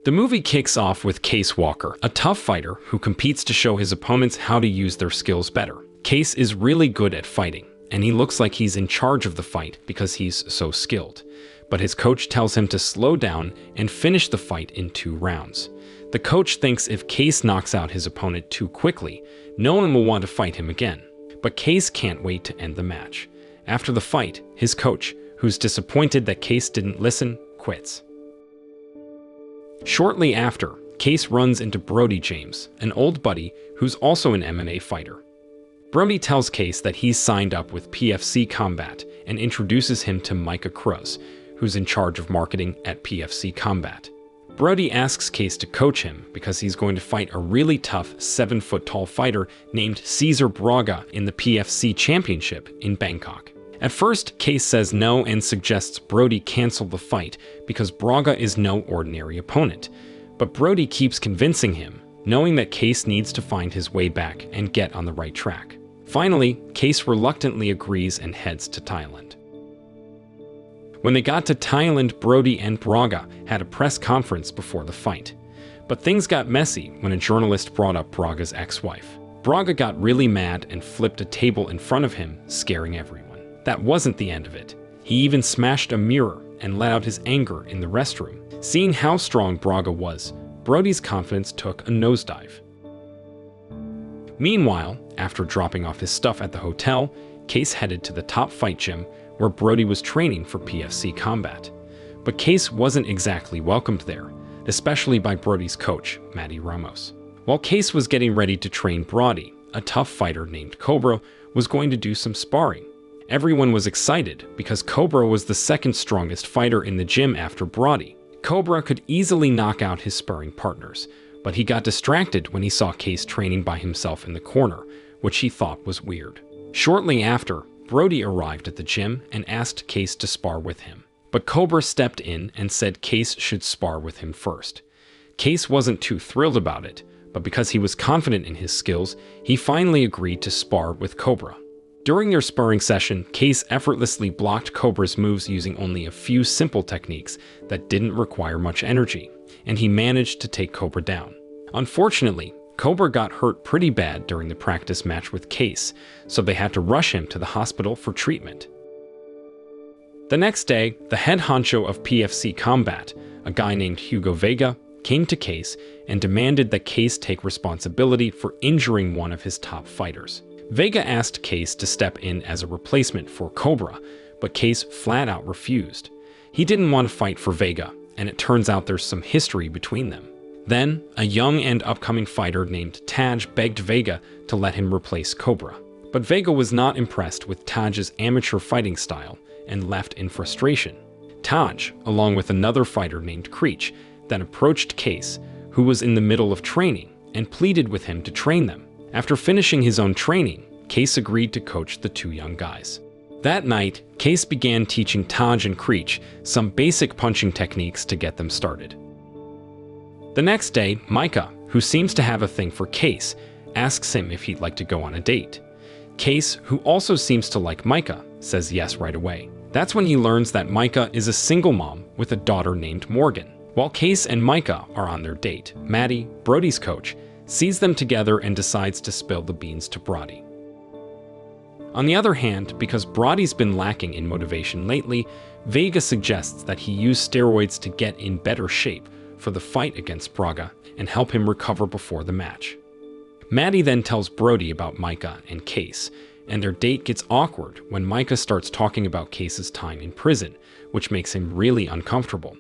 The movie kicks off with Case Walker, a tough fighter who competes to show his opponents how to use their skills better. Case is really good at fighting, and he looks like he's in charge of the fight because he's so skilled. But his coach tells him to slow down and finish the fight in 2 rounds. The coach thinks if Case knocks out his opponent too quickly, no one will want to fight him again. But Case can't wait to end the match. After the fight, his coach, who's disappointed that Case didn't listen, quits. Shortly after, Case runs into Brody James, an old buddy who's also an MMA fighter. Brody tells Case that he's signed up with PFC Combat and introduces him to Micah Cruz, who's in charge of marketing at PFC Combat. Brody asks Case to coach him because he's going to fight a really tough 7-foot-tall fighter named Cesar Braga in the PFC Championship in Bangkok. At first, Case says no and suggests Brody cancel the fight because Braga is no ordinary opponent. But Brody keeps convincing him, knowing that Case needs to find his way back and get on the right track. Finally, Case reluctantly agrees and heads to Thailand. When they got to Thailand, Brody and Braga had a press conference before the fight. But things got messy when a journalist brought up Braga's ex-wife. Braga got really mad and flipped a table in front of him, scaring everyone. That wasn't the end of it. He even smashed a mirror and let out his anger in the restroom. Seeing how strong Braga was, Brody's confidence took a nosedive. Meanwhile, after dropping off his stuff at the hotel, Case headed to the Top Fight gym where Brody was training for PFC Combat. But Case wasn't exactly welcomed there, especially by Brody's coach, Matty Ramos. While Case was getting ready to train Brody, a tough fighter named Cobra was going to do some sparring. Everyone was excited because Cobra was the second strongest fighter in the gym after Brody. Cobra could easily knock out his sparring partners, but he got distracted when he saw Case training by himself in the corner, which he thought was weird. Shortly after, Brody arrived at the gym and asked Case to spar with him. But Cobra stepped in and said Case should spar with him first. Case wasn't too thrilled about it, but because he was confident in his skills, he finally agreed to spar with Cobra. During their sparring session, Case effortlessly blocked Cobra's moves using only a few simple techniques that didn't require much energy, and he managed to take Cobra down. Unfortunately, Cobra got hurt pretty bad during the practice match with Case, so they had to rush him to the hospital for treatment. The next day, the head honcho of PFC Combat, a guy named Hugo Vega, came to Case and demanded that Case take responsibility for injuring one of his top fighters. Vega asked Case to step in as a replacement for Cobra, but Case flat out refused. He didn't want to fight for Vega, and it turns out there's some history between them. Then, a young and upcoming fighter named Taj begged Vega to let him replace Cobra. But Vega was not impressed with Taj's amateur fighting style and left in frustration. Taj, along with another fighter named Creech, then approached Case, who was in the middle of training, and pleaded with him to train them. After finishing his own training, Case agreed to coach the 2 young guys. That night, Case began teaching Taj and Creech some basic punching techniques to get them started. The next day, Micah, who seems to have a thing for Case, asks him if he'd like to go on a date. Case, who also seems to like Micah, says yes right away. That's when he learns that Micah is a single mom with a daughter named Morgan. While Case and Micah are on their date, Maddie, Brody's coach, sees them together and decides to spill the beans to Brody. On the other hand, because Brody's been lacking in motivation lately, Vega suggests that he use steroids to get in better shape for the fight against Braga and help him recover before the match. Maddie then tells Brody about Micah and Case, and their date gets awkward when Micah starts talking about Case's time in prison, which makes him really uncomfortable.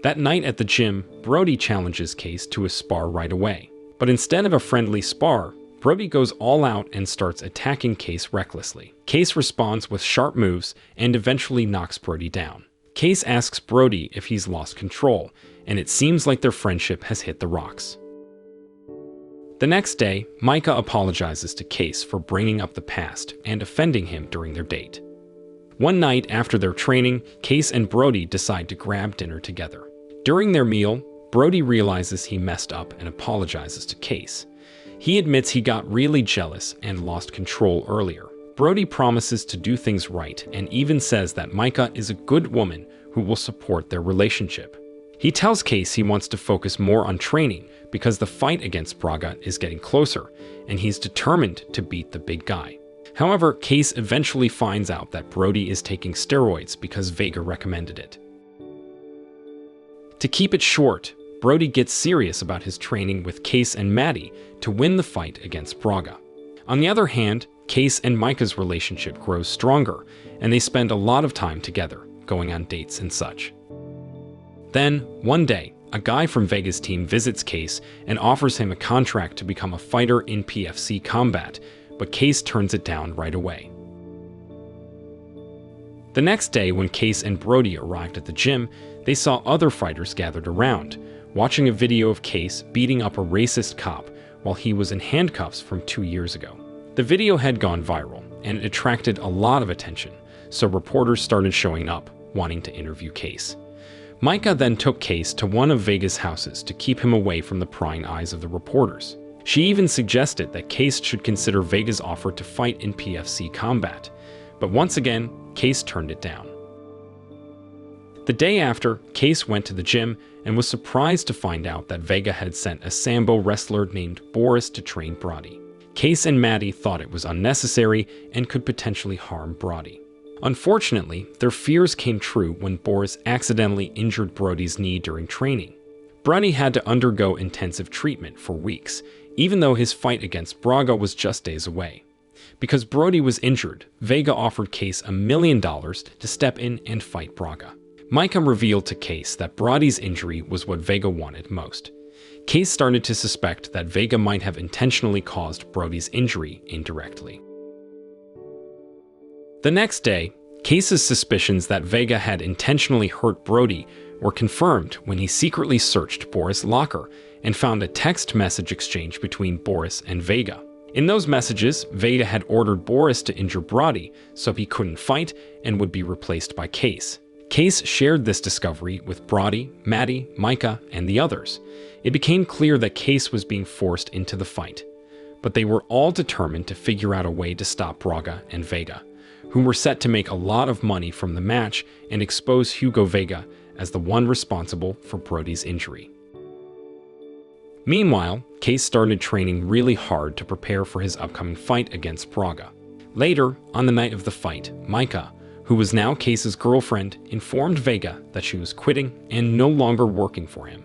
That night at the gym, Brody challenges Case to a spar right away. But instead of a friendly spar, Brody goes all out and starts attacking Case recklessly. Case responds with sharp moves and eventually knocks Brody down. Case asks Brody if he's lost control, and it seems like their friendship has hit the rocks. The next day, Micah apologizes to Case for bringing up the past and offending him during their date. One night after their training, Case and Brody decide to grab dinner together. During their meal, Brody realizes he messed up and apologizes to Case. He admits he got really jealous and lost control earlier. Brody promises to do things right and even says that Micah is a good woman who will support their relationship. He tells Case he wants to focus more on training because the fight against Braga is getting closer, and he's determined to beat the big guy. However, Case eventually finds out that Brody is taking steroids because Vega recommended it. To keep it short, Brody gets serious about his training with Case and Maddie to win the fight against Braga. On the other hand, Case and Micah's relationship grows stronger, and they spend a lot of time together, going on dates and such. Then, one day, a guy from Vega's team visits Case and offers him a contract to become a fighter in PFC combat, but Case turns it down right away. The next day, when Case and Brody arrived at the gym, they saw other fighters gathered around, watching a video of Case beating up a racist cop while he was in handcuffs from 2 years ago. The video had gone viral, and it attracted a lot of attention, so reporters started showing up, wanting to interview Case. Micah then took Case to one of Vega's houses to keep him away from the prying eyes of the reporters. She even suggested that Case should consider Vega's offer to fight in PFC combat, but once again, Case turned it down. The day after, Case went to the gym and was surprised to find out that Vega had sent a Sambo wrestler named Boris to train Brody. Case and Maddie thought it was unnecessary and could potentially harm Brody. Unfortunately, their fears came true when Boris accidentally injured Brody's knee during training. Brody had to undergo intensive treatment for weeks, even though his fight against Braga was just days away. Because Brody was injured, Vega offered Case $1 million to step in and fight Braga. Micah revealed to Case that Brody's injury was what Vega wanted most. Case started to suspect that Vega might have intentionally caused Brody's injury indirectly. The next day, Case's suspicions that Vega had intentionally hurt Brody were confirmed when he secretly searched Boris' locker and found a text message exchange between Boris and Vega. In those messages, Vega had ordered Boris to injure Brody so he couldn't fight and would be replaced by Case. Case shared this discovery with Brody, Maddie, Micah, and the others. It became clear that Case was being forced into the fight, but they were all determined to figure out a way to stop Braga and Vega, who were set to make a lot of money from the match and expose Hugo Vega as the one responsible for Brody's injury. Meanwhile, Case started training really hard to prepare for his upcoming fight against Braga. Later, on the night of the fight, Micah, who was now Case's girlfriend, informed Vega that she was quitting and no longer working for him.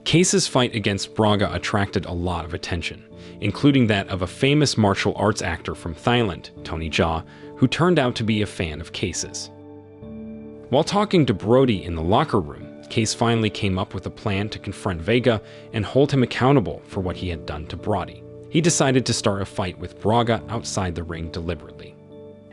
Case's fight against Braga attracted a lot of attention, including that of a famous martial arts actor from Thailand, Tony Jaa, who turned out to be a fan of Case's. While talking to Brody in the locker room, Case finally came up with a plan to confront Vega and hold him accountable for what he had done to Brody. He decided to start a fight with Braga outside the ring deliberately.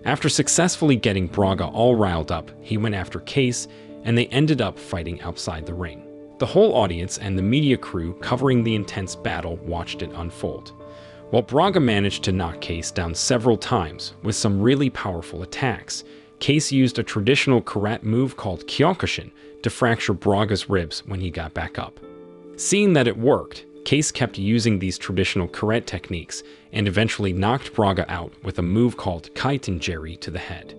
After successfully getting Braga all riled up, he went after Case, and they ended up fighting outside the ring. The whole audience and the media crew covering the intense battle watched it unfold. While Braga managed to knock Case down several times with some really powerful attacks, Case used a traditional karate move called Kyokushin to fracture Braga's ribs when he got back up. Seeing that it worked, Case kept using these traditional karate techniques and eventually knocked Braga out with a move called Kaiten-jeri to the head.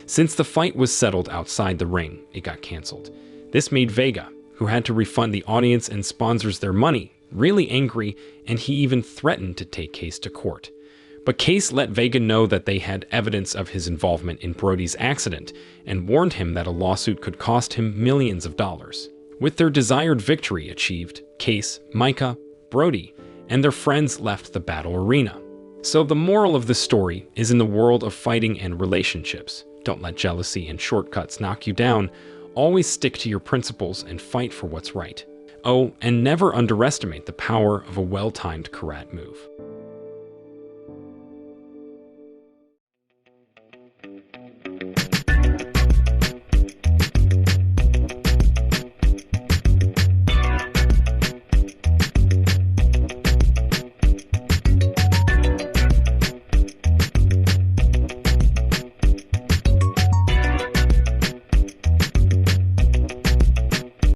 Since the fight was settled outside the ring, it got cancelled. This made Vega, who had to refund the audience and sponsors their money, really angry, and he even threatened to take Case to court. But Case let Vega know that they had evidence of his involvement in Brody's accident and warned him that a lawsuit could cost him millions of dollars. With their desired victory achieved, Case, Micah, Brody, and their friends left the battle arena. So the moral of the story is in the world of fighting and relationships. Don't let jealousy and shortcuts knock you down. Always stick to your principles and fight for what's right. Oh, and never underestimate the power of a well-timed karate move.